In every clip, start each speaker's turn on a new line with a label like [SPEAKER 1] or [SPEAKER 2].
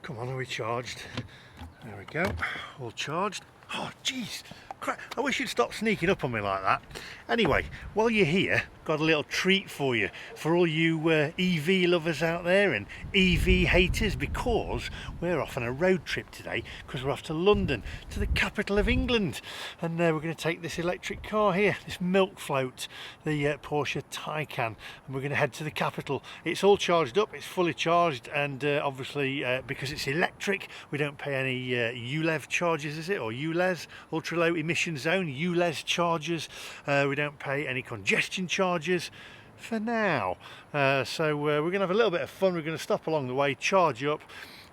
[SPEAKER 1] Come on, are we charged? There we go, all charged. Oh jeez, crap, I wish you'd stop sneaking up on me like that. Anyway, while you're here, got a little treat for you, for all you EV lovers out there and EV haters, because we're off on a road trip today, because we're off to London, to the capital of England, and we're going to take this electric car here, this milk float, the Porsche Taycan, and we're going to head to the capital. It's all charged up, it's fully charged, and obviously because it's electric, we don't pay any ULEV charges, is it, or ULEZ, ultra low emission zone, ULEZ charges. We don't pay any congestion charges for now, so we're going to have a little bit of fun. We're going to stop along the way, charge up,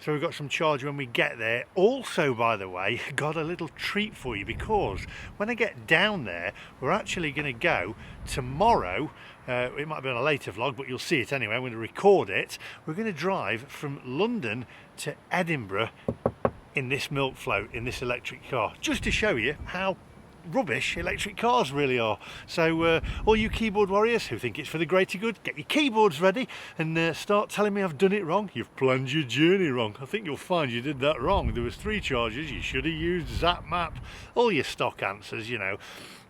[SPEAKER 1] so we've got some charge when we get there. Also, by the way, got a little treat for you, because when I get down there, we're actually going to go tomorrow. It might be on a later vlog, but you'll see it anyway. I'm going to record it. We're going to drive from London to Edinburgh in this milk float, in this electric car, just to show you how rubbish electric cars really are. So all you keyboard warriors who think it's for the greater good, get your keyboards ready and start telling me I've done it wrong. You've planned your journey wrong. I think you'll find you did that wrong. There was 3 charges, you should have used Zap Map. All your stock answers, you know.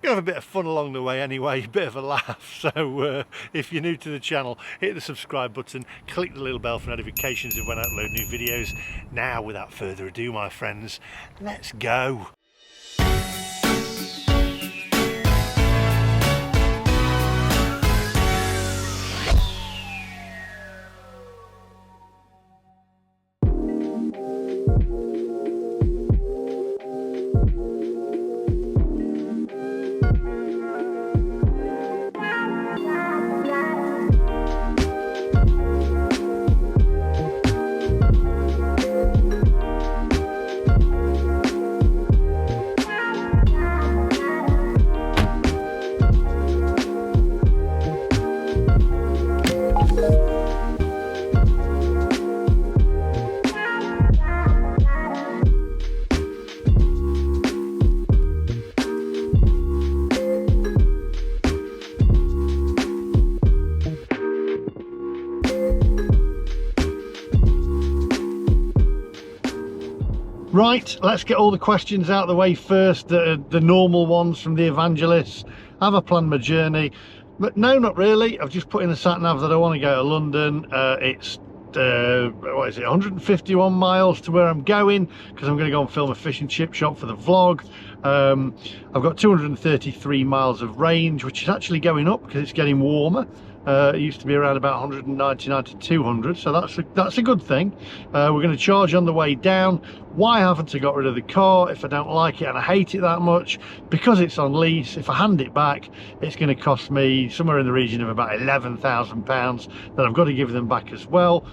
[SPEAKER 1] Gonna have a bit of fun along the way anyway, a bit of a laugh. So if you're new to the channel, hit the subscribe button, click the little bell for notifications of when I upload new videos. Now, without further ado, my friends, let's go. Right, let's get all the questions out of the way first, the normal ones from the evangelists. Have I planned my journey? But no, not really. I've just put in the sat-nav that I want to go to London. It's what is it, 151 miles to where I'm going, because I'm going to go and film a fish and chip shop for the vlog. I've got 233 miles of range, which is actually going up because it's getting warmer. It used to be around about 199 to 200, so that's a good thing. We're going to charge on the way down. Why haven't I got rid of the car if I don't like it and I hate it that much? Because it's on lease. If I hand it back, it's going to cost me somewhere in the region of about £11,000 that I've got to give them back as well.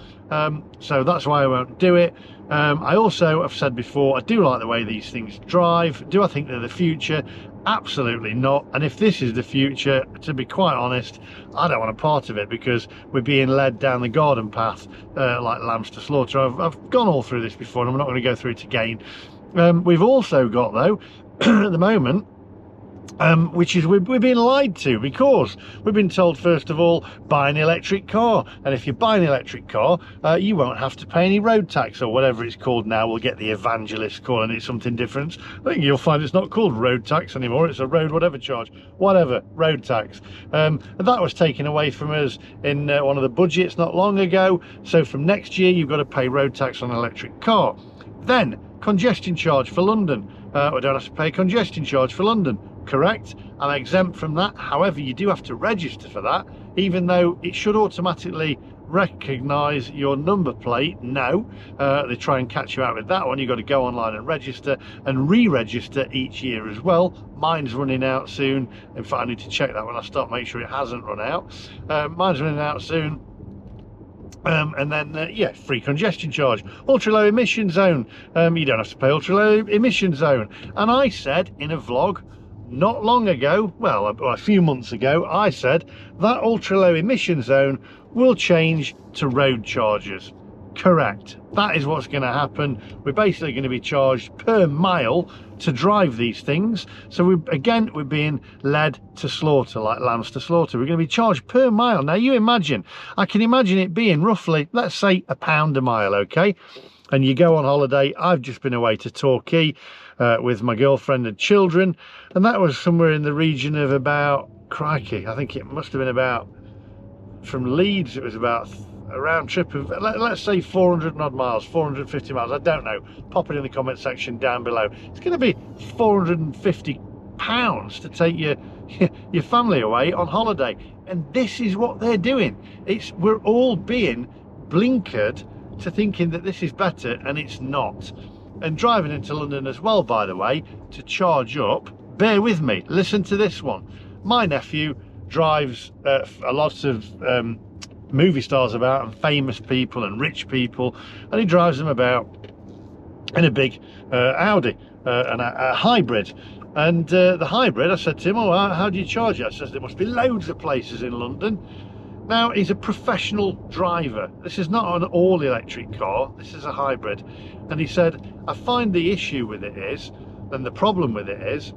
[SPEAKER 1] So that's why I won't do it. I also have said before, I do like the way these things drive. Do I think they're the future? Absolutely not. And if this is the future, to be quite honest, I don't want a part of it, because we're being led down the garden path like lambs to slaughter. I've gone all through this before, and I'm not going to go through it again. We've also got, though, at the moment, which is we're being lied to, because we've been told, first of all, buy an electric car, and if you buy an electric car, you won't have to pay any road tax, or whatever it's called now. We'll get the evangelists calling it something different. I think you'll find it's not called road tax anymore, it's a road whatever charge, whatever, road tax. And that was taken away from us in one of the budgets not long ago, so from next year you've got to pay road tax on an electric car. Then congestion charge for London. I don't have to pay a congestion charge for London. Correct, I'm exempt from that. However, you do have to register for that, even though it should automatically recognize your number plate. No, they try and catch you out with that one. You've got to go online and register, and re-register each year as well. Mine's running out soon. In fact, I need to check that when I stop, make sure it hasn't run out. Mine's running out soon. And then yeah, free congestion charge, ultra low emission zone. You don't have to pay ultra low emission zone. And I said in a vlog not long ago, well, a few months ago, I said that ultra low emission zone will change to road charges. Correct. That is what's going to happen. We're basically going to be charged per mile to drive these things. So we're being led to slaughter, like lambs to slaughter. We're going to be charged per mile. Now you imagine, I can imagine it being roughly, let's say, £1 a mile, okay? And you go on holiday. I've just been away to Torquay with my girlfriend and children, and that was somewhere in the region of about, crikey, I think it must have been about, from Leeds, it was about a round trip of, let's say 400 and odd miles, 450 miles, I don't know. Pop it in the comment section down below. It's going to be £450 to take your family away on holiday, and this is what they're doing. We're all being blinkered to thinking that this is better, and it's not. And driving into London as well, by the way, to charge up, bear with me, listen to this one. My nephew drives a lot of movie stars about, and famous people and rich people, and he drives them about in a big Audi and a hybrid. And the hybrid, I said to him, oh, how do you charge it? I says, there must be loads of places in London. Now, he's a professional driver. This is not an all-electric car, this is a hybrid. And he said, I find the issue with it is, and the problem with it is,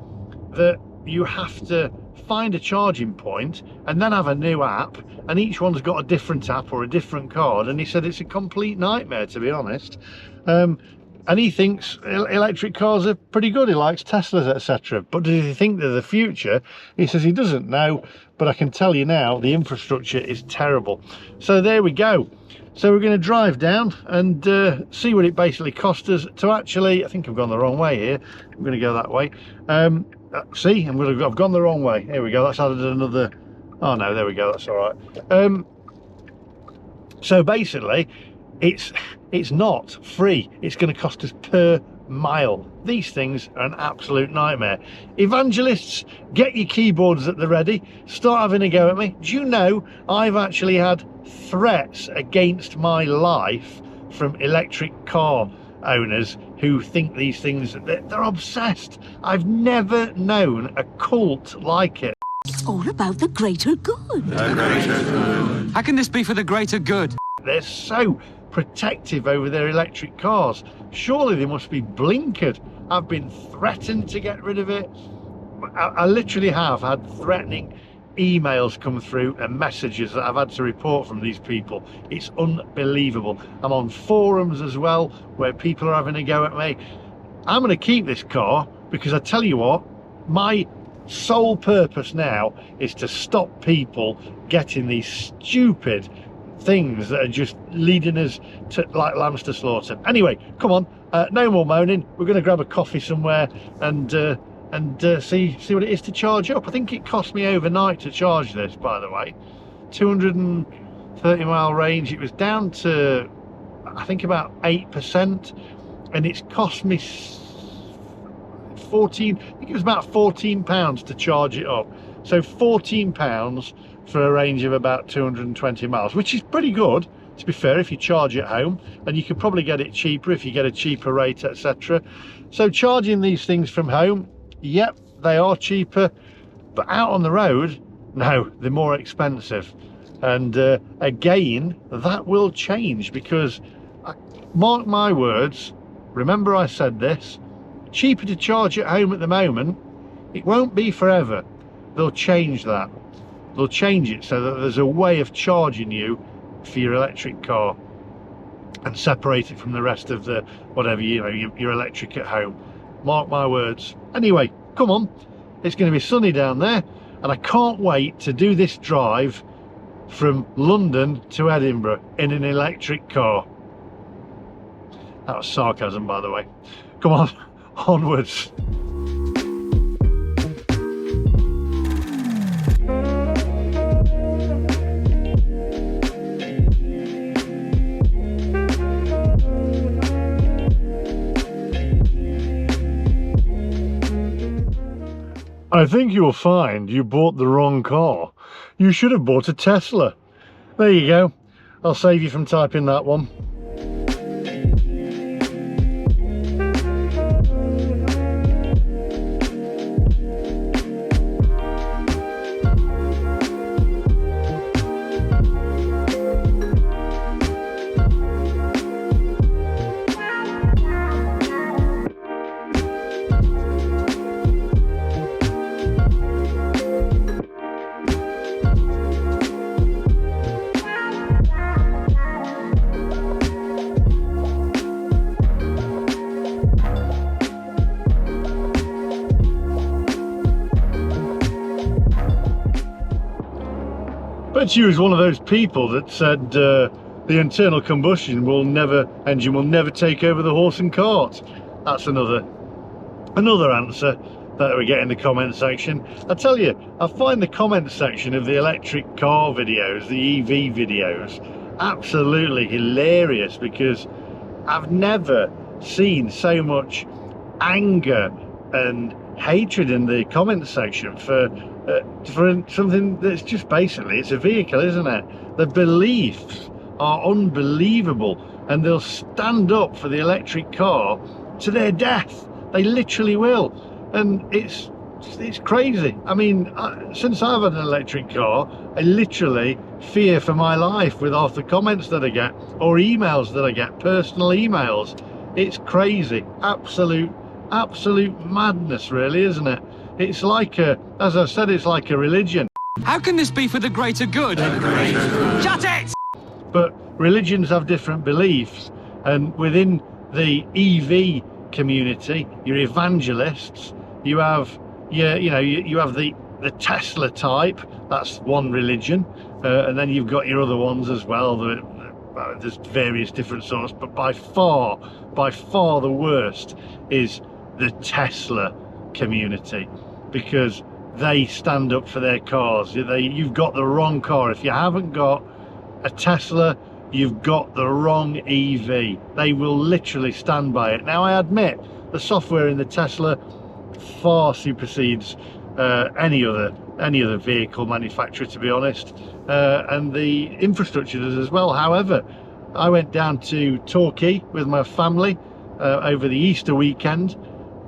[SPEAKER 1] that you have to find a charging point and then have a new app, and each one's got a different app or a different card. And he said it's a complete nightmare, to be honest. And he thinks electric cars are pretty good. He likes Teslas, etc. But does he think they're the future? He says he doesn't know, but I can tell you now, the infrastructure is terrible. So there we go. So we're going to drive down and see what it basically cost us to actually, I think I've gone the wrong way here. I'm going to go that way. See, I've gone the wrong way. Here we go. That's added another. Oh no, there we go. That's all right. So basically, it's not free. It's going to cost us per mile. These things are an absolute nightmare. Evangelists, get your keyboards at the ready. Start having a go at me. Do you know I've actually had threats against my life from electric car owners who think these things, they're obsessed. I've never known a cult like it.
[SPEAKER 2] It's all about the greater good.
[SPEAKER 3] The greater good. How can this be for the greater good?
[SPEAKER 1] They're so protective over their electric cars. Surely they must be blinkered. I've been threatened to get rid of it. I literally have had threatening emails come through and messages that I've had to report from these people. It's unbelievable. I'm on forums as well where people are having a go at me. I'm going to keep this car because I tell you what, my sole purpose now is to stop people getting these stupid things that are just leading us to like lambs to slaughter. Anyway, come on, no more moaning. We're going to grab a coffee somewhere and see what it is to charge up. I think it cost me overnight to charge this, by the way. 230 mile range. It was down to, I think, about 8%, and it's cost me 14, I think it was about £14 to charge it up. So £14 for a range of about 220 miles, which is pretty good, to be fair, if you charge at home, and you could probably get it cheaper if you get a cheaper rate, etc. So charging these things from home, yep, they are cheaper, but out on the road, no, they're more expensive. And again, that will change, because mark my words, remember I said this, cheaper to charge at home at the moment, it won't be forever. They'll change that. They'll change it so that there's a way of charging you for your electric car and separate it from the rest of the whatever, you know, your electric at home. Mark my words. Anyway, come on, it's going to be sunny down there, and I can't wait to do this drive from London to Edinburgh in an electric car. That was sarcasm, by the way. Come on, onwards. I think you'll find you bought the wrong car. You should have bought a Tesla. There you go. I'll save you from typing that one. bet you was one of those people that said the internal combustion engine will never take over the horse and cart. That's another answer that we get in the comment section. I tell you, I find the comment section of the electric car videos, the EV videos, absolutely hilarious, because I've never seen so much anger and hatred in the comment section for something that's just basically, it's a vehicle, isn't it? The beliefs are unbelievable, and they'll stand up for the electric car to their death. They literally will, and it's crazy. I mean, since I've had an electric car, I literally fear for my life with half the comments that I get, or emails that I get, personal emails. It's crazy, absolute madness, really, isn't it? It's like as I said, it's like a religion.
[SPEAKER 3] How can this be for the greater good? Shut it!
[SPEAKER 1] But religions have different beliefs, and within the EV community, your evangelists, you have you have the Tesla type. That's one religion, and then you've got your other ones as well. There's various different sorts, but by far the worst is the Tesla community, because they stand up for their cars. You've got the wrong car. If you haven't got a Tesla, you've got the wrong EV. They will literally stand by it. Now, I admit the software in the Tesla far supersedes any other vehicle manufacturer, to be honest, and the infrastructure does as well. However, I went down to Torquay with my family over the Easter weekend,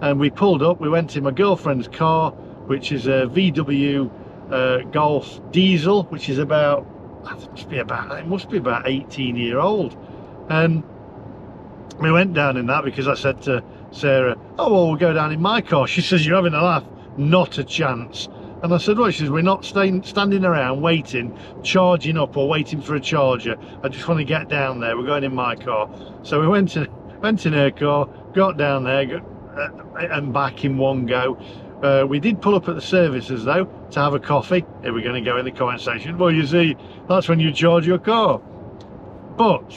[SPEAKER 1] and we pulled up. We went in my girlfriend's car, which is a VW Golf diesel, which is about, it must be about 18-year-old, and we went down in that because I said to Sarah, oh well, we'll go down in my car. She says, you're having a laugh. Not a chance. And I said, well, she says, we're not standing around waiting, charging up or waiting for a charger. I just want to get down there. We're going in my car. So we went in her car, got down there, and back in one go. We did pull up at the services though to have a coffee. Here we're going to go in the comment section. Well, you see, that's when you charge your car. But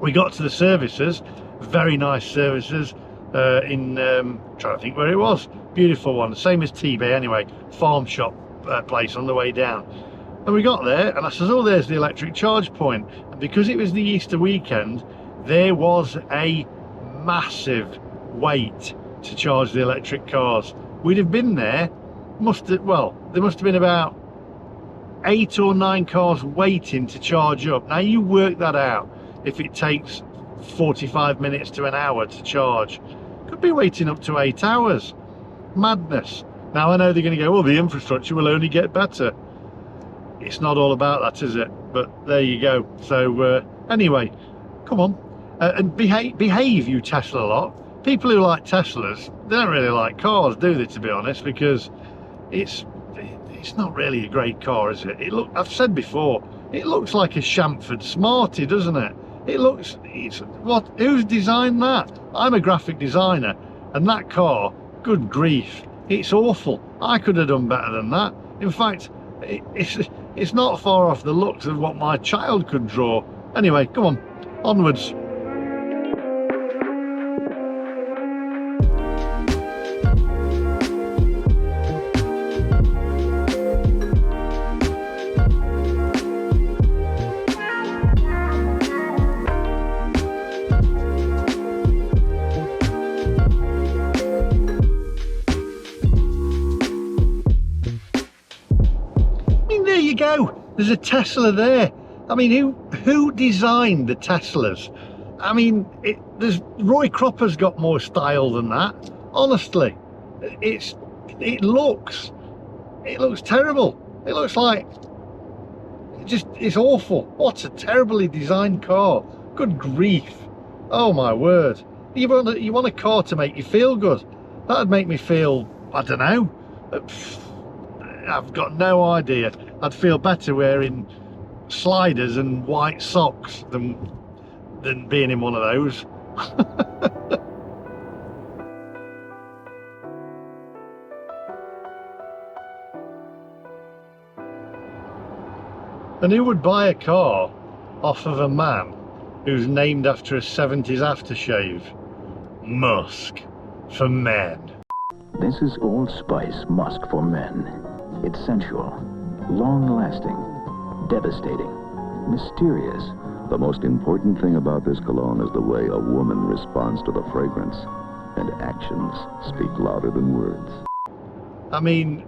[SPEAKER 1] we got to the services, very nice services, trying to think where it was. Beautiful one, same as T-Bay anyway, farm shop place on the way down. And we got there, and I says, oh, there's the electric charge point. And because it was the Easter weekend, there was a massive wait to charge the electric cars. We'd have been there, there must have been about 8 or 9 cars waiting to charge up. Now you work that out. If it takes 45 minutes to an hour to charge, could be waiting up to 8 hours. Madness. Now I know they're going to go, well, the infrastructure will only get better. It's not all about that, is it? But there you go. So anyway, come on, and behave, you Tesla lot. People who like Teslas, they don't really like cars, do they, to be honest? Because it's not really a great car, is it? I've said before, it looks like a Chamford Smarty, doesn't it? Who's designed that? I'm a graphic designer, and that car, good grief, it's awful. I could have done better than that. In fact, it's not far off the looks of what my child could draw. Anyway, come on, onwards. There's a Tesla there. I mean, who designed the Teslas? I mean, Roy Cropper's got more style than that. Honestly, it looks terrible. It looks like it's awful. What a terribly designed car. Good grief. Oh my word. You want a car to make you feel good. That'd make me feel, I don't know. I've got no idea. I'd feel better wearing sliders and white socks than being in one of those. And who would buy a car off of a man who's named after a 70s aftershave? Musk for men.
[SPEAKER 4] This is Old Spice Musk for Men. It's sensual, long-lasting, devastating, mysterious.
[SPEAKER 5] The most important thing about this cologne is the way a woman responds to the fragrance. And actions speak louder than words.
[SPEAKER 1] I mean,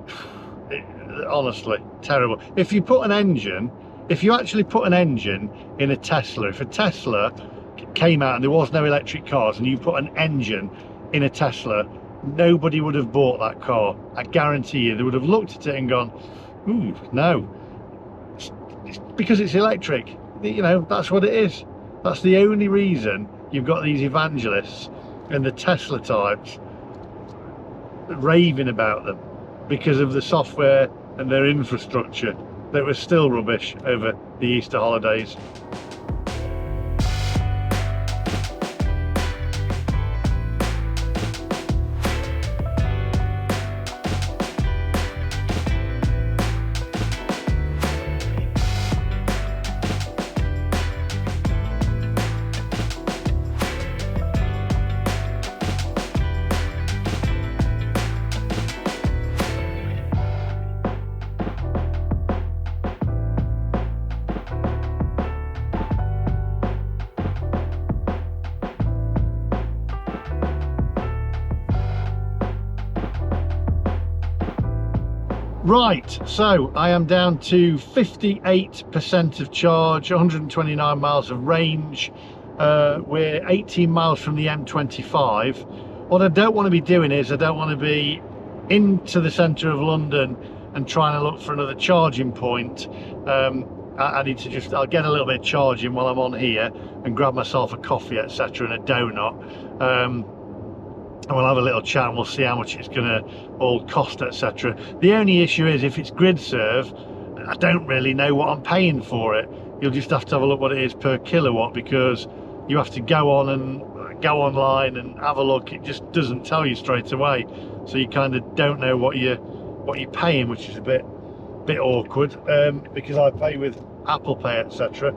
[SPEAKER 1] honestly, terrible. If you put an engine, if you actually put an engine in a Tesla, if a Tesla came out and there was no electric cars and you put an engine in a Tesla, nobody would have bought that car. I guarantee you, they would have looked at it and gone, ooh, no. It's because it's electric. You know, that's what it is. That's the only reason you've got these evangelists and the Tesla types raving about them, because of the software and their infrastructure that was still rubbish over the Easter holidays. Right, so I am down to 58% of charge, 129 miles of range. We're 18 miles from the M25. What I don't want to be doing is I don't want to be into the centre of London and trying to look for another charging point. I need to just, I'll get a little bit of charging while I'm on here and grab myself a coffee, etc., and a donut. And we'll have a little chat and we'll see how much it's going to all cost, etc. The only issue is if it's grid serve, I don't really know what I'm paying for it. You'll just have to have a look what it is per kilowatt, because you have to go on and go online and have a look. It just doesn't tell you straight away, so you kind of don't know what you're paying, which is a bit awkward, because I pay with Apple Pay, etc.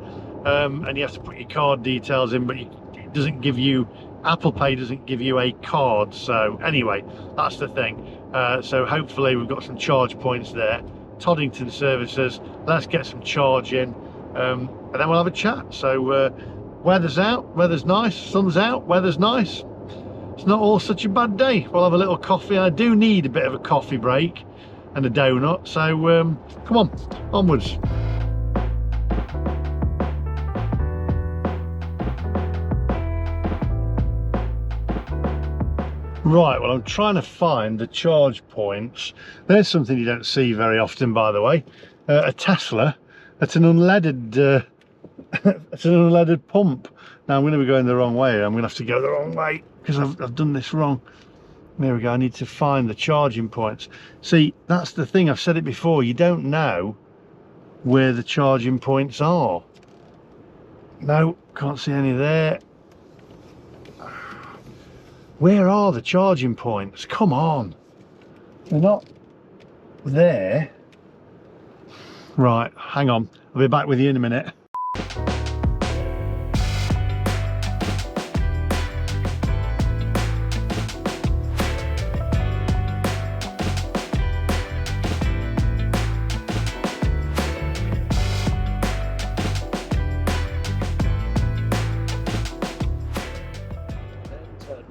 [SPEAKER 1] And you have to put your card details in, but it doesn't give you, Apple Pay doesn't give you a card. So anyway, that's the thing. So hopefully we've got some charge points there. Toddington services, let's get some charge in, and then we'll have a chat. So weather's out, weather's nice, sun's out, weather's nice. It's not all such a bad day. We'll have a little coffee. I do need a bit of a coffee break and a donut, so come on, onwards. Right, well, I'm trying to find the charge points. There's something you don't see very often, by the way. A Tesla at an unleaded it's an unleaded pump. Now I'm going to be going the wrong way. I'm going to have to go the wrong way because I've done this wrong. There we go. I need to find the charging points. See, that's the thing. I've said it before. You don't know where the charging points are. No, can't see any there. Where are the charging points? Come on. They're not there. Right, hang on. I'll be back with you in a minute.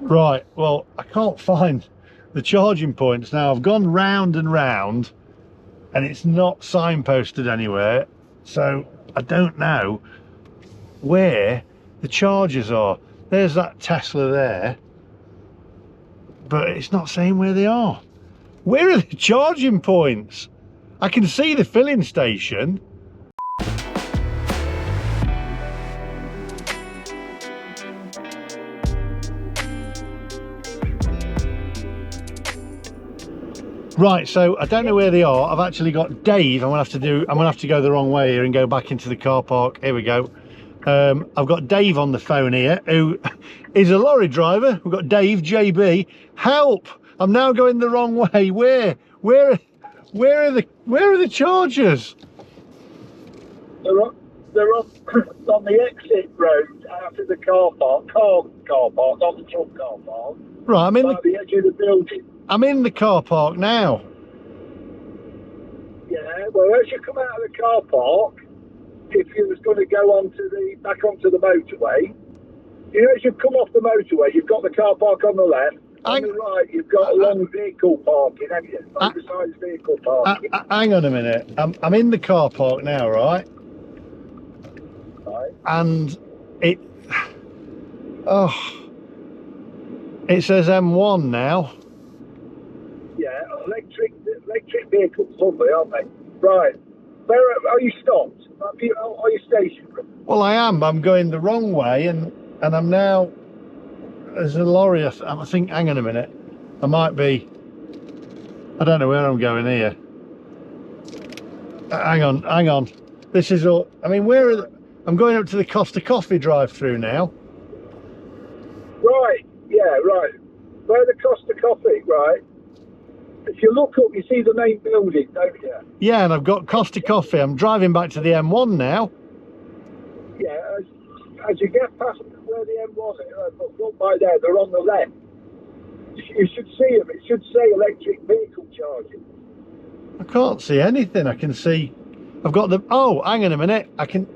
[SPEAKER 1] Right, well, I can't find the charging points now. I've gone round and round and it's not signposted anywhere, so I don't know where the chargers are. There's that Tesla there, but it's not saying where they are. Where are the charging points? I can see the filling station. Right, so I don't know where they are. I've actually got Dave. I'm gonna have to go the wrong way here and go back into the car park. Here we go. I've got Dave on the phone here, who is a lorry driver. We've got Dave, JB. Help! I'm now going the wrong way. Where are the chargers?
[SPEAKER 6] They're on the exit road out of the car park, not the truck car park.
[SPEAKER 1] Right, I'm in
[SPEAKER 6] By the edge of the building.
[SPEAKER 1] I'm in the car park now.
[SPEAKER 6] Yeah, well, as you come out of the car park, if you was going to go back onto the motorway, you know, as you come off the motorway, you've got the car park on the left. On the right, you've got a long vehicle parking, haven't you? Oversized vehicle parking.
[SPEAKER 1] Hang on a minute. I'm in the car park now, right?
[SPEAKER 6] Right.
[SPEAKER 1] And it says M1 now.
[SPEAKER 6] Yeah, electric vehicles, lovely, aren't they? Right. Where are you stopped? Are you stationary?
[SPEAKER 1] Well, I am. I'm going the wrong way, and I'm now. There's a lorry. I think. Hang on a minute. I might be. I don't know where I'm going here. Hang on. This is all. I mean, I'm going up to the Costa Coffee drive-through now.
[SPEAKER 6] Right. Yeah. Right. Where the Costa Coffee? Right. If you look up, you see the main building, don't you?
[SPEAKER 1] Yeah, and I've got Costa Coffee. I'm driving back to the M1 now.
[SPEAKER 6] Yeah, as you get past where the M1 is, look by there, they're on the left. You should see them. It should say electric vehicle charging.
[SPEAKER 1] I can't see anything. I can see. I've got the. Oh, hang on a minute. I think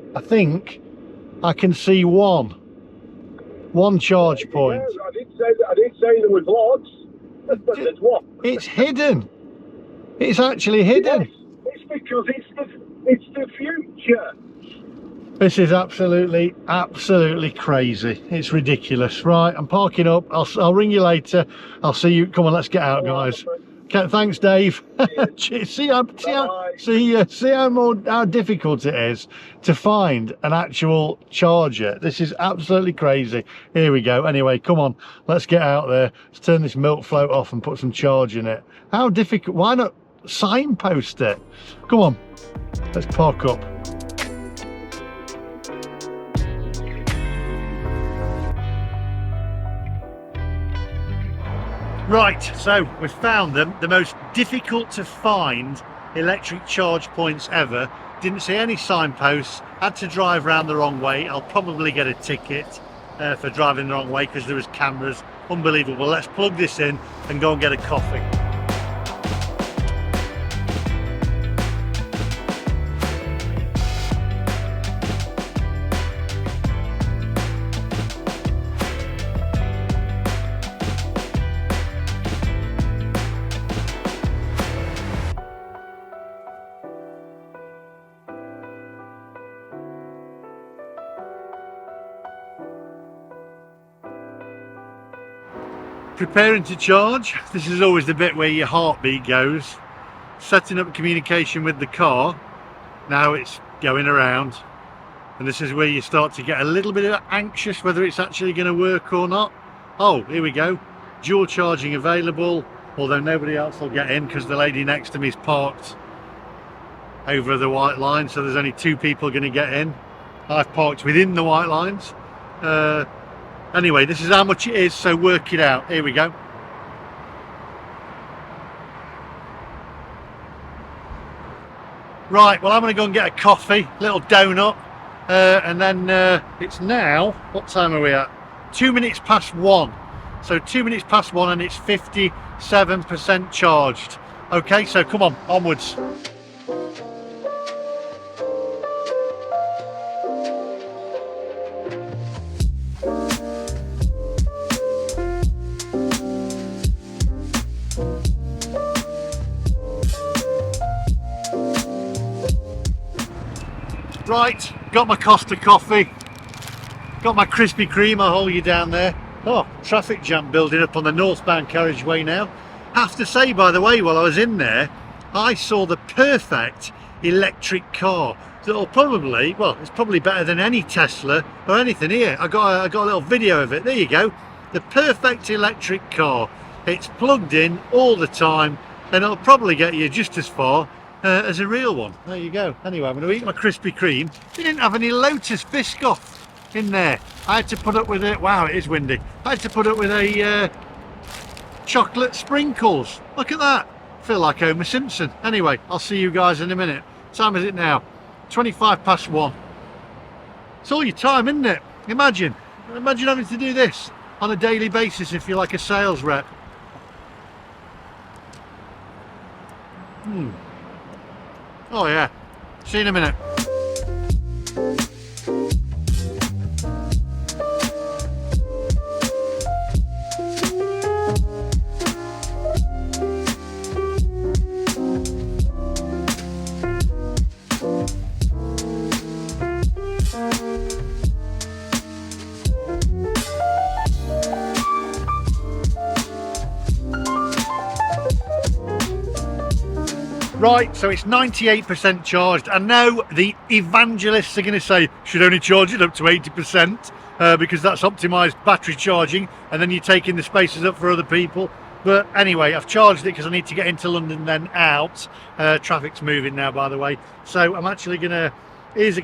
[SPEAKER 1] I can see one charge point.
[SPEAKER 6] Yeah, I didn't say there was lots. But there's one.
[SPEAKER 1] It's hidden. It's actually hidden.
[SPEAKER 6] Yes, it's because it's the future.
[SPEAKER 1] This is absolutely crazy. It's ridiculous. Right, I'm parking up. I'll ring you later. I'll see you. Come on, let's get out, guys. Okay, thanks, Dave. see how difficult it is to find an actual charger. This is absolutely crazy. Here we go. Anyway, come on, let's get out there. Let's turn this milk float off and put some charge in it. How difficult? Why not signpost it? Come on, let's park up. Right, so we've found them, the most difficult to find electric charge points ever. Didn't see any signposts, had to drive around the wrong way. I'll probably get a ticket for driving the wrong way because there was cameras. Unbelievable. Let's plug this in and go and get a coffee. Preparing to charge. This is always the bit where your heartbeat goes. Setting up communication with the car. Now it's going around, and this is where you start to get a little bit anxious whether it's actually going to work or not. Oh, here we go. Dual charging available, although nobody else will get in because the lady next to me is parked over the white line, so there's only 2 people going to get in. I've parked within the white lines. Anyway, this is how much it is, so work it out. Here we go. Right, well, I'm going to go and get a coffee, little donut, and then it's now, what time are we at? 2 minutes past 1. So 2 minutes past 1 and it's 57% charged. Okay, so come on, onwards. Right, got my Costa coffee, got my Krispy Kreme. I'll hold you down there. Oh, traffic jam building up on the northbound carriageway now. Have to say, by the way, while I was in there, I saw the perfect electric car that'll probably, well, it's probably better than any Tesla or anything. Here, I got a little video of it. There you go. The perfect electric car. It's plugged in all the time, and it'll probably get you just as far as a real one. There you go. Anyway, I'm going to eat my Krispy Kreme. They didn't have any Lotus Biscoff in there. I had to put up with it. Wow, it is windy. I had to put up with a chocolate sprinkles. Look at that. I feel like Homer Simpson. Anyway, I'll see you guys in a minute. What time is it now? 25 past 1. It's all your time, isn't it? Imagine having to do this on a daily basis if you're like a sales rep. Oh yeah, see you in a minute. Right, so it's 98% charged. I know the evangelists are going to say should only charge it up to 80% because that's optimized battery charging, and then you're taking the spaces up for other people. But anyway, I've charged it because I need to get into London then out. Traffic's moving now, by the way. So I'm actually going to, here's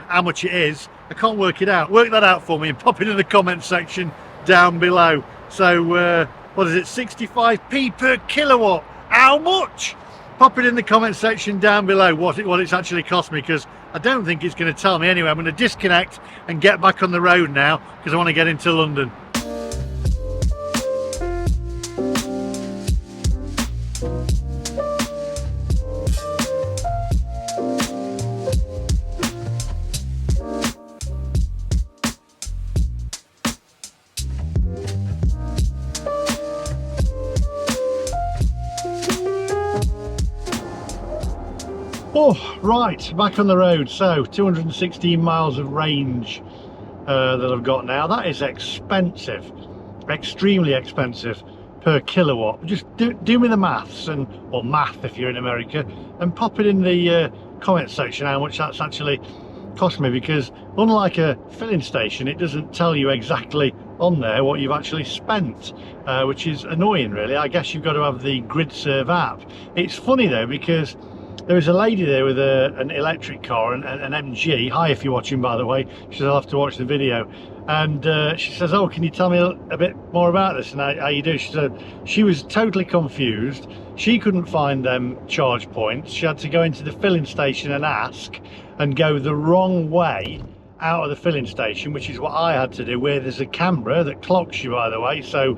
[SPEAKER 1] how much it is. I can't work it out. Work that out for me and pop it in the comment section down below. So what is it, 65p per kilowatt? How much? Pop it in the comment section down below what it's actually cost me, because I don't think it's going to tell me. Anyway, I'm going to disconnect and get back on the road now because I want to get into London. Oh, right, back on the road. So 216 miles of range that I've got now. That is expensive, extremely expensive per kilowatt. Just do me the maths, or math if you're in America, and pop it in the comment section how much that's actually cost me, because unlike a filling station, it doesn't tell you exactly on there what you've actually spent, which is annoying really. I guess you've got to have the GridServe app. It's funny though, because there was a lady there with an electric car, an MG. Hi, if you're watching, by the way. She says, I'll have to watch the video. And she says, oh, can you tell me a bit more about this and how you do? She said she was totally confused. She couldn't find them charge points. She had to go into the filling station and ask, and go the wrong way out of the filling station, which is what I had to do, where there's a camera that clocks you, by the way. So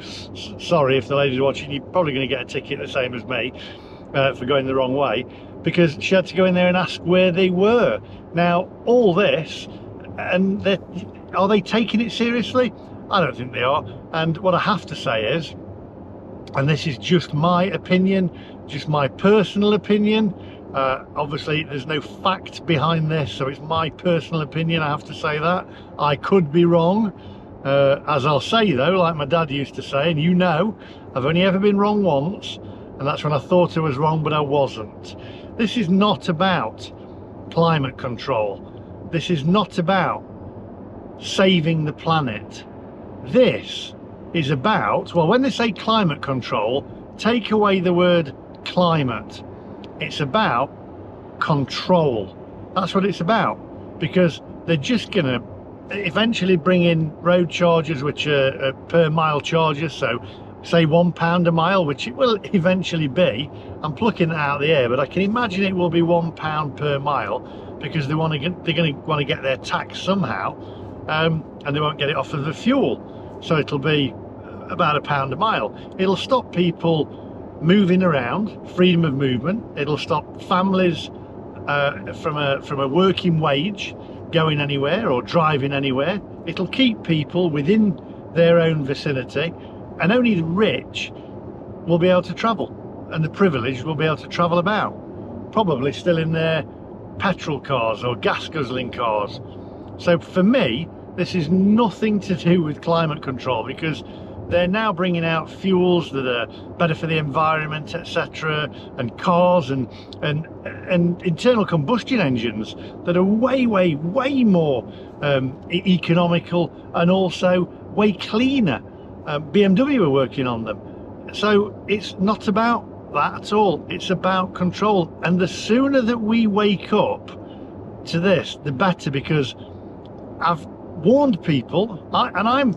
[SPEAKER 1] sorry if the lady's watching, you're probably going to get a ticket the same as me for going the wrong way, because she had to go in there and ask where they were. Now, all this, and are they taking it seriously? I don't think they are. And what I have to say is, and this is just my opinion, just my personal opinion, obviously there's no fact behind this, so it's my personal opinion, I have to say that. I could be wrong, as I'll say though, like my dad used to say, and you know, I've only ever been wrong once, and that's when I thought I was wrong, but I wasn't. This is not about climate control. This is not about saving the planet. This is about, well, when they say climate control, take away the word climate. It's about control. That's what it's about, because they're just going to eventually bring in road charges, which are per mile charges. So say £1 a mile, which it will eventually be. I'm plucking that out of the air, but I can imagine it will be £1 per mile, because they're going to want to get their tax somehow, and they won't get it off of the fuel. So it'll be about £1 a mile. It'll stop people moving around, freedom of movement. It'll stop families from a working wage going anywhere or driving anywhere. It'll keep people within their own vicinity, and only the rich will be able to travel, and the privileged will be able to travel about, probably still in their petrol cars or gas guzzling cars. So for me, this is nothing to do with climate control, because they're now bringing out fuels that are better for the environment, etc., and cars and internal combustion engines that are way more economical and also way cleaner. BMW are working on them. So it's not about that at all. It's about control, and the sooner that we wake up to this, the better, because I've warned people, and I'm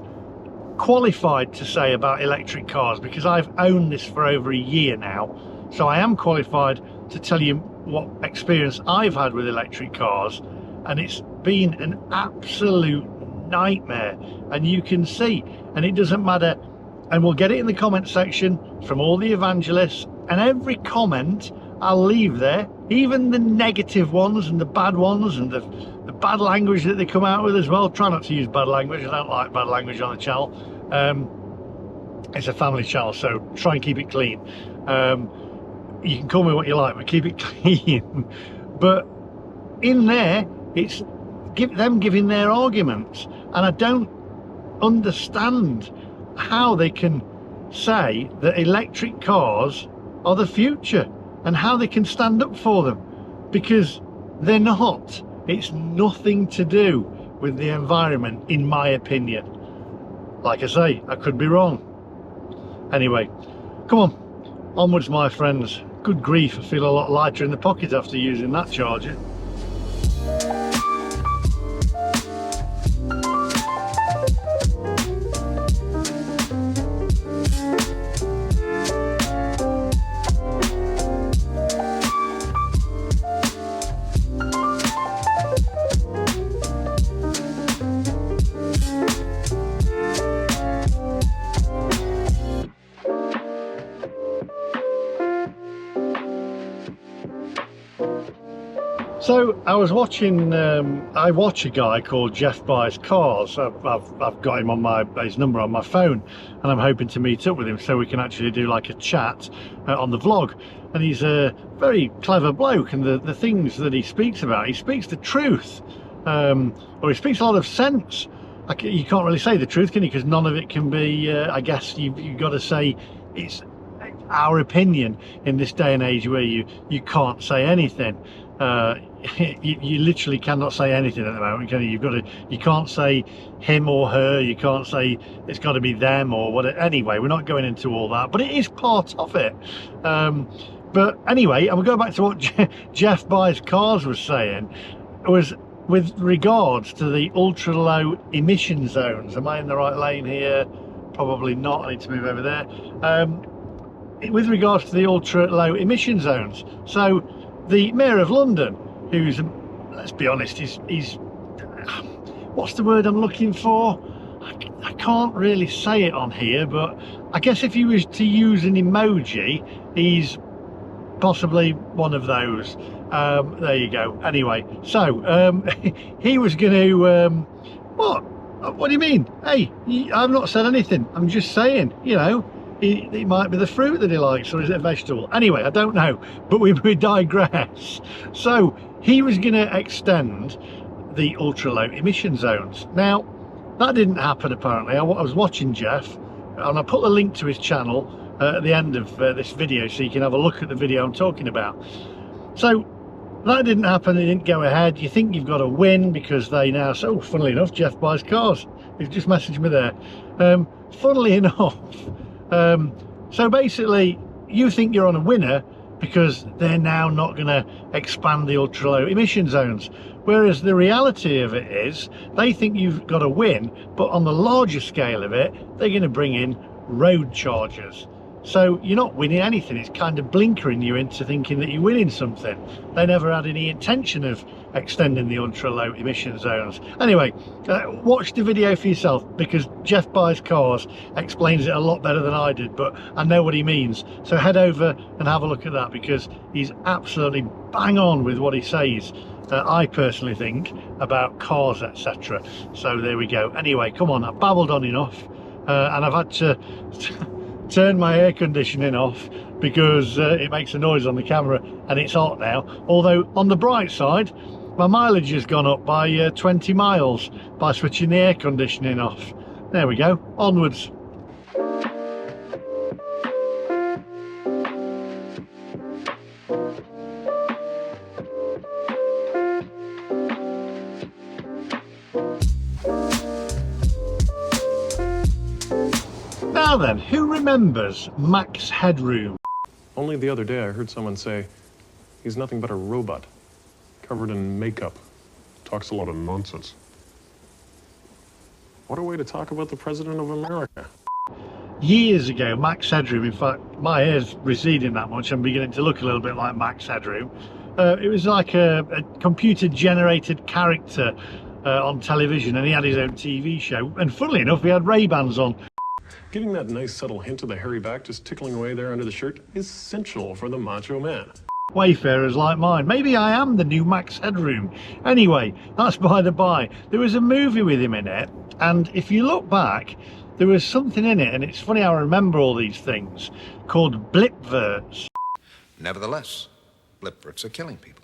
[SPEAKER 1] qualified to say about electric cars because I've owned this for over a year now, so I am qualified to tell you what experience I've had with electric cars, and it's been an absolute nightmare. And you can see, and it doesn't matter, and we'll get it in the comment section from all the evangelists, and every comment I'll leave there, even the negative ones and the bad ones and the bad language that they come out with as well. Try not to use bad language. I don't like bad language on the channel. It's a family channel, so try and keep it clean. You can call me what you like, but keep it clean. But in there, it's them giving their arguments, and I don't understand how they can say that electric cars are the future and how they can stand up for them, because they're not. It's nothing to do with the environment, in my opinion. Like I say, I could be wrong. Anyway, come on, onwards my friends. Good grief, I feel a lot lighter in the pocket after using that charger. So I was watching, I watch a guy called Geoff Buys Cars. I've got him on his number on my phone, and I'm hoping to meet up with him so we can actually do like a chat on the vlog. And he's a very clever bloke, and the things that he speaks about, he speaks the truth, or he speaks a lot of sense. You can't really say the truth, can you? Because none of it can be, I guess you've got to say it's our opinion in this day and age where you can't say anything. You literally cannot say anything at the moment, can you? You can't say him or her, you can't say it's got to be them or what. Anyway, we're not going into all that, but it is part of it. But anyway, and we'll go back to what Geoff Buys Cars was saying. It was with regards to the ultra low emission zones. Am I in the right lane here? Probably not. I need to move over there. With regards to the ultra low emission zones, so the Mayor of London, who's, let's be honest, he's what's the word I'm looking for? I can't really say it on here, but I guess if you was to use an emoji, he's possibly one of those. There you go. Anyway, so he was going to what do you mean? Hey, I've not said anything, I'm just saying, you know, it might be the fruit that he likes, or is it a vegetable? Anyway, I don't know, but we digress. So he was going to extend the ultra low emission zones. Now that didn't happen apparently. I was watching Geoff, and I put the link to his channel at the end of this video so you can have a look at the video I'm talking about. So that didn't happen, it didn't go ahead. You think you've got to win because they now, so funnily enough, Geoff Buys Cars, he's just messaged me there. Funnily enough, so basically you think you're on a winner because they're now not going to expand the ultra low emission zones, whereas the reality of it is they think you've got to win, but on the larger scale of it they're going to bring in road chargers. So you're not winning anything, it's kind of blinkering you into thinking that you're winning something. They never had any intention of extending the ultra low emission zones. Anyway, watch the video for yourself, because Geoff Buys Cars explains it a lot better than I did, but I know what he means. So head over and have a look at that, because he's absolutely bang on with what he says. I personally think about cars, etc. So there we go. Anyway, come on, I've babbled on enough, and I've had to turn my air conditioning off because it makes a noise on the camera and it's hot now. Although on the bright side, my mileage has gone up by 20 miles by switching the air conditioning off. There we go, onwards. Now then, who remembers Max Headroom?
[SPEAKER 7] Only the other day I heard someone say, he's nothing but a robot, covered in makeup, talks a lot of nonsense. What a way to talk about the President of America.
[SPEAKER 1] Years ago, Max Headroom, in fact, my hair's receding that much, I'm beginning to look a little bit like Max Headroom. It was like a computer generated character on television, and he had his own TV show, and funnily enough he had Ray-Bans on.
[SPEAKER 7] Getting that nice subtle hint of the hairy back just tickling away there under the shirt is essential for the macho man.
[SPEAKER 1] Wayfarers like mine. Maybe I am the new Max Headroom. Anyway, that's by the by. There was a movie with him in it, and if you look back, there was something in it, and it's funny how I remember all these things, called blipverts.
[SPEAKER 8] Nevertheless, blipverts are killing people.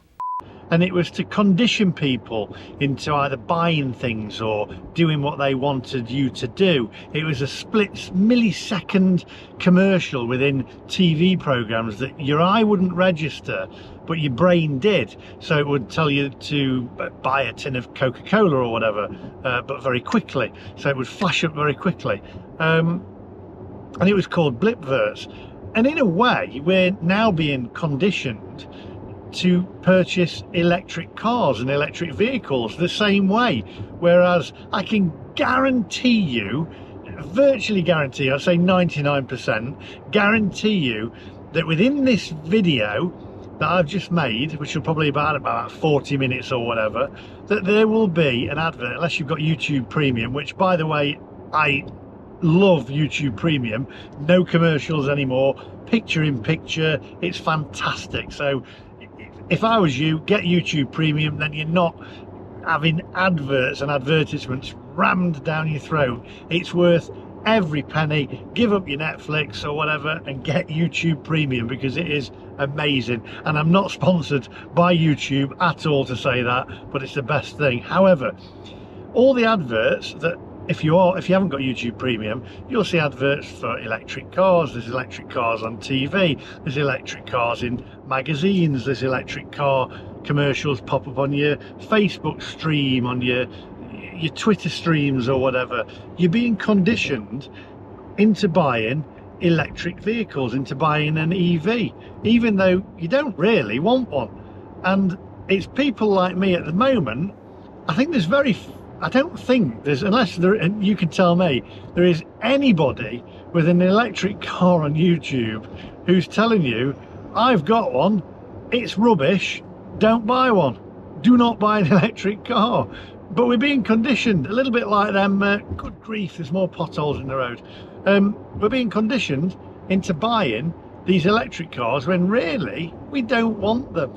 [SPEAKER 1] And it was to condition people into either buying things or doing what they wanted you to do. It was a split millisecond commercial within TV programs that your eye wouldn't register, but your brain did. So it would tell you to buy a tin of Coca-Cola or whatever, but very quickly. So it would flash up very quickly. And it was called blipverts. And in a way, we're now being conditioned to purchase electric cars and electric vehicles the same way, whereas I can guarantee you, virtually guarantee, I'd say 99% guarantee you that within this video that I've just made, which will probably about 40 minutes or whatever, that there will be an advert, unless you've got YouTube Premium, which by the way, I love YouTube Premium, no commercials anymore, picture in picture, it's fantastic. So if I was you, get YouTube Premium, then you're not having adverts and advertisements rammed down your throat. It's worth every penny. Give up your Netflix or whatever and get YouTube Premium, because it is amazing. And I'm not sponsored by YouTube at all to say that, but it's the best thing. However, all the adverts that if you haven't got YouTube Premium, you'll see adverts for electric cars. There's electric cars on TV, there's electric cars in magazines, there's electric car commercials pop up on your Facebook stream, on your Twitter streams or whatever. You're being conditioned into buying electric vehicles, into buying an EV, even though you don't really want one. And it's people like me at the moment. I don't think there's, unless there, and you can tell me, there is anybody with an electric car on YouTube who's telling you, I've got one, it's rubbish, don't buy one, do not buy an electric car. But we're being conditioned a little bit like them, good grief, there's more potholes in the road. We're being conditioned into buying these electric cars when really we don't want them.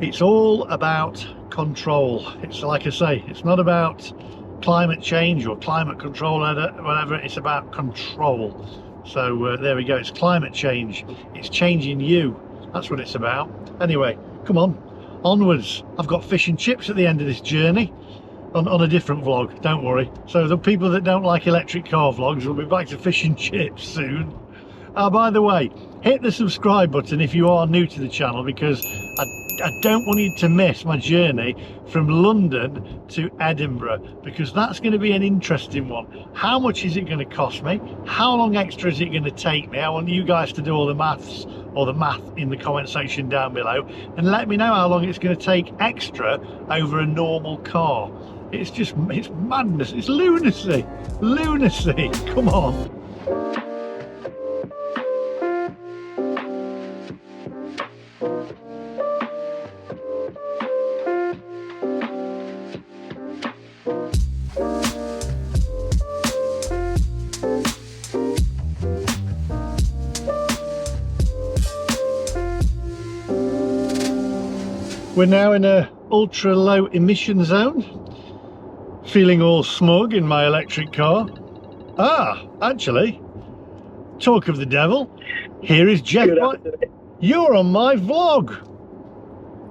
[SPEAKER 1] It's all about control. It's like I say, it's not about climate change or climate control or whatever, it's about control. So there we go, it's climate change, it's changing you, that's what it's about. Anyway, come on, onwards. I've got fish and chips at the end of this journey on a different vlog, don't worry. So the people that don't like electric car vlogs will be back to fish and chips soon. By the way, hit the subscribe button if you are new to the channel, because I don't want you to miss my journey from London to Edinburgh, because that's going to be an interesting one. How much is it going to cost me? How long extra is it going to take me? I want you guys to do all the maths, or the math, in the comment section down below, and let me know how long it's going to take extra over a normal car. It's madness, it's lunacy, come on. We're now in a ultra low emission zone, feeling all smug in my electric car. Actually, talk of the devil, here is Geoff. You're on my vlog.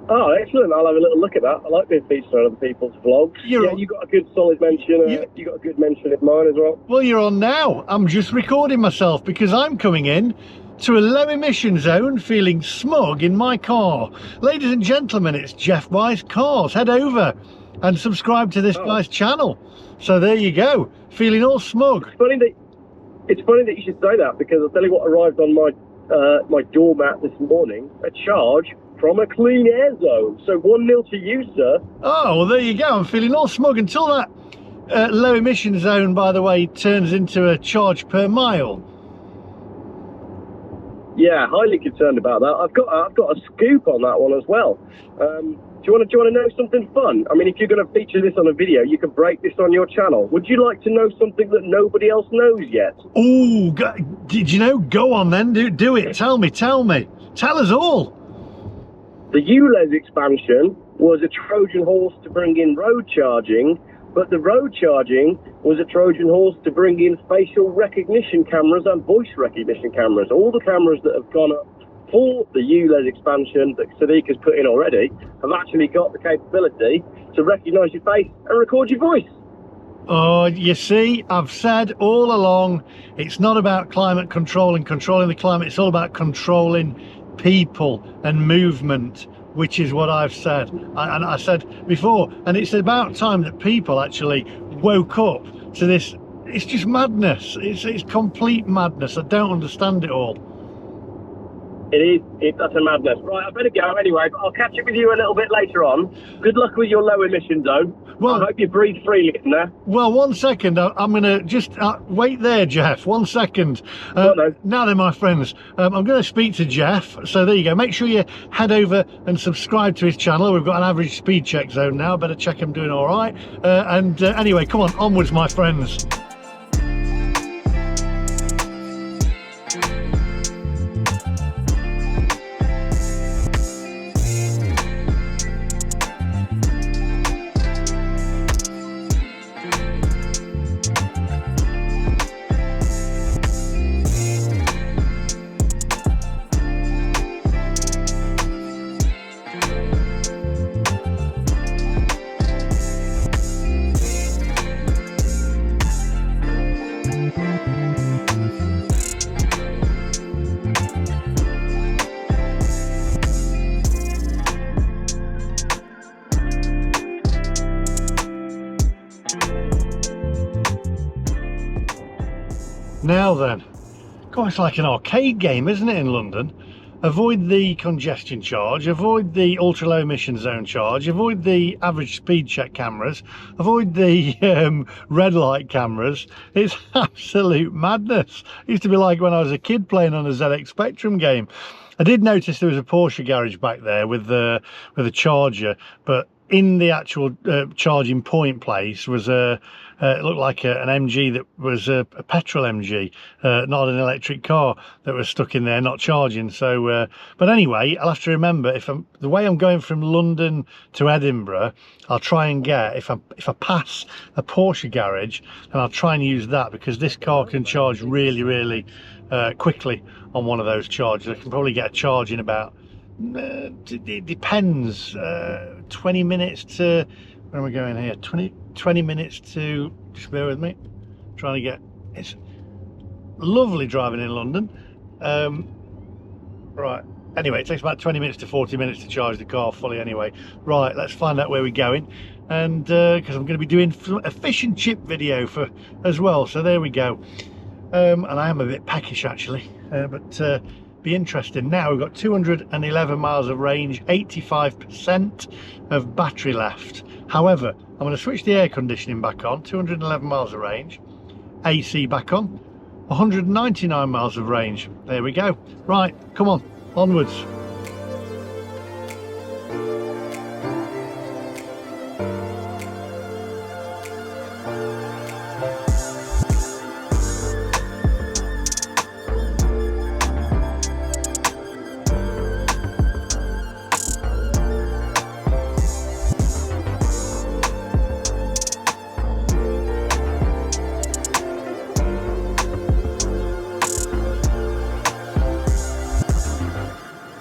[SPEAKER 9] Oh, excellent. I'll have a little look at that. I like being featured on other people's vlogs. You got a good solid mention. You got a good mention of mine as well.
[SPEAKER 1] Well, you're on now. I'm just recording myself because I'm coming in to a low emission zone, feeling smug in my car. Ladies and gentlemen, it's Geoff Buys Cars. Head over and subscribe to this guy's channel. So there you go, feeling all smug.
[SPEAKER 9] It's funny that you should say that, because I'll tell you what arrived on my doormat this morning, a charge from a clean air zone. So 1-0 to you, sir. Oh, well, there you go. I'm feeling all smug until that low emission zone, by the way, turns into a charge per mile. Yeah, highly concerned about that. I've got a scoop on that one as well. Do you want to know something fun? I mean, if you're going to feature this on a video, you can break this on your channel. Would you like to know something that nobody else knows yet?
[SPEAKER 1] Oh, did you know? Go on then, do it. Tell me. Tell us all.
[SPEAKER 9] The ULEZ expansion was a Trojan horse to bring in road charging, but the road charging was a Trojan horse to bring in facial recognition cameras and voice recognition cameras. All the cameras that have gone up for the ULEZ expansion that Sadiq has put in already have actually got the capability to recognise your face and record your voice.
[SPEAKER 1] Oh, you see, I've said all along, it's not about climate control and controlling the climate, it's all about controlling people and movement, which is what I've said. And I said before, and it's about time that people actually woke up to this. It's just madness. It's complete madness. I don't understand it all.
[SPEAKER 9] That's a madness. Right, I better go anyway, but I'll catch up with you a little bit later on. Good luck with your low emission zone. Well, I hope you breathe freely in there.
[SPEAKER 1] Well, 1 second, I'm going to just wait there, Geoff. 1 second. Now then, my friends, I'm going to speak to Geoff. So there you go. Make sure you head over and subscribe to his channel. We've got an average speed check zone now. Better check I'm doing all right. Anyway, come on, onwards, my friends. Now then, God, it's like an arcade game, isn't it, in London? Avoid the congestion charge, avoid the ultra low emission zone charge, avoid the average speed check cameras, avoid the red light cameras. It's absolute madness. It used to be like when I was a kid playing on a ZX Spectrum game. I did notice there was a Porsche garage back there with a charger, but in the actual charging point place was it looked like an MG that was a petrol MG, not an electric car that was stuck in there not charging. So but anyway, I'll have to remember, the way I'm going from London to Edinburgh, I'll try and get, if I pass a Porsche garage, then I'll try and use that, because this car can charge really quickly on one of those chargers. I can probably get a charge in about it depends, 20 minutes to, where am I going here, 20 minutes to, just bear with me, trying to get, it's lovely driving in London. Right, anyway, it takes about 20 minutes to 40 minutes to charge the car fully anyway. Right, let's find out where we're going, and because I'm going to be doing a fish and chip video as well, so there we go. And I am a bit peckish actually, but be interesting. Now we've got 211 miles of range, 85% of battery left. However, I'm going to switch the air conditioning back on, 211 miles of range, AC back on, 199 miles of range. There we go. Right, come on, onwards.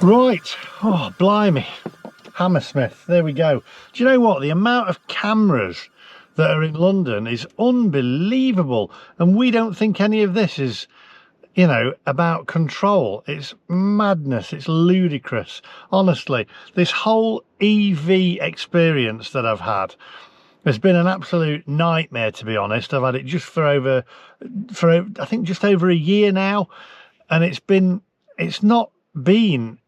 [SPEAKER 1] Right, oh blimey, Hammersmith, there we go. Do you know what, the amount of cameras that are in London is unbelievable, and we don't think any of this is, you know, about control. It's madness, it's ludicrous. Honestly, this whole EV experience that I've had has been an absolute nightmare, to be honest. I've had it just for I think just over a year now, and it's not been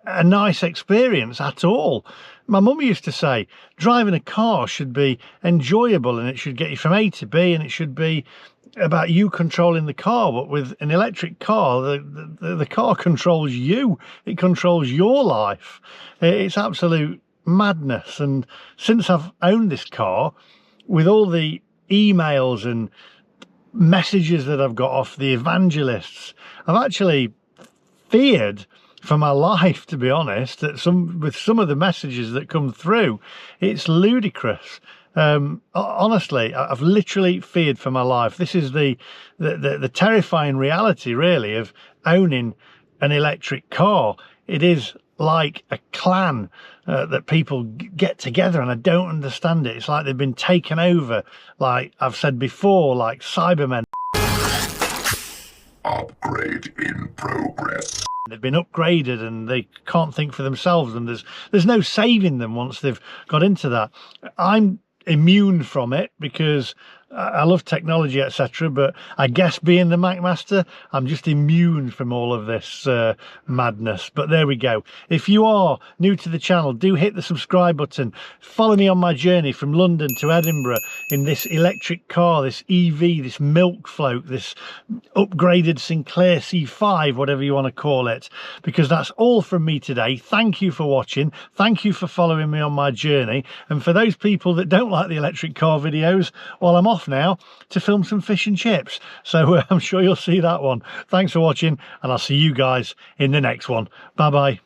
[SPEAKER 1] a nice experience at all. My mum used to say driving a car should be enjoyable, and it should get you from A to B, and it should be about you controlling the car. But with an electric car, the car controls you. It controls your life. It's absolute madness. And since I've owned this car, with all the emails and messages that I've got off the evangelists, I've actually feared for my life, to be honest, that with some of the messages that come through, it's ludicrous. Honestly, I've literally feared for my life. This is the terrifying reality, really, of owning an electric car. It is like a clan that people get together, and I don't understand it. It's like they've been taken over, like I've said before, like Cybermen.
[SPEAKER 5] Upgrade in progress.
[SPEAKER 1] They've been upgraded and they can't think for themselves, and there's no saving them once they've got into that. I'm immune from it because I love technology, etc., but I guess being the Mac Master, I'm just immune from all of this madness. But there we go. If you are new to the channel, do hit the subscribe button. Follow me on my journey from London to Edinburgh in this electric car, this EV, this milk float, this upgraded Sinclair C5, whatever you want to call it, because that's all from me today. Thank you for watching. Thank you for following me on my journey. And for those people that don't like the electric car videos, well, I'm off now to film some fish and chips, so I'm sure you'll see that one. Thanks for watching, and I'll see you guys in the next one. Bye bye.